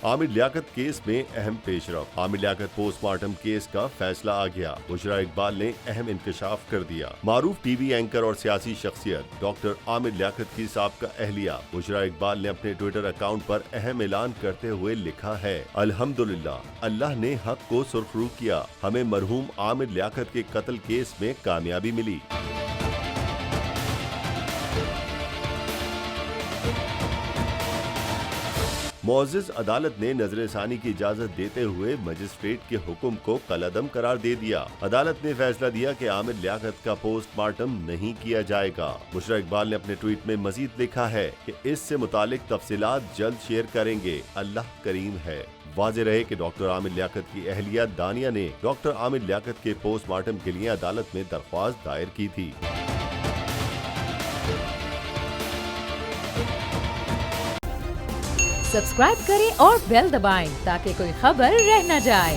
Aamir Liaquat case में अहम पेशरफ। Aamir Liaquat postmortem case का फैसला आ गया। बुशरा इकबाल ने अहम इंकशाफ कर दिया। मारूफ टीवी एंकर और सियासी शख्सियत डॉक्टर आमिर लियाकत की साबका अहलिया बुशरा इकबाल ने अपने ट्विटर अकाउंट पर अहम ऐलान करते हुए लिखा है, अल्हम्दुलिल्लाह, अल्लाह ने हक को सुरखरू किया। हमें मरहूम आमिर लियाकत के कत्ल केस में कामयाबी मिली। मुअज़्ज़िज़ अदालत ने नजरसानी की इजाजत देते हुए मजिस्ट्रेट के हुक्म को कलअदम करार दे दिया। अदालत ने फैसला दिया कि आमिर लियाकत का पोस्टमार्टम नहीं किया जाएगा। बुशरा इकबाल ने अपने ट्वीट में मजीद लिखा है कि इससे मुतालिक तफसीलात जल्द शेयर करेंगे। अल्लाह करीम है। वाज़ेह रहे कि डॉक्टर आमिर लियाकत की अहलिया दानिया ने डॉक्टर आमिर लियाकत के पोस्टमार्टम के लिए अदालत में दरख्वास्त दायर की थी। सब्सक्राइब करें और बेल दबाएं ताकि कोई खबर रह न जाए।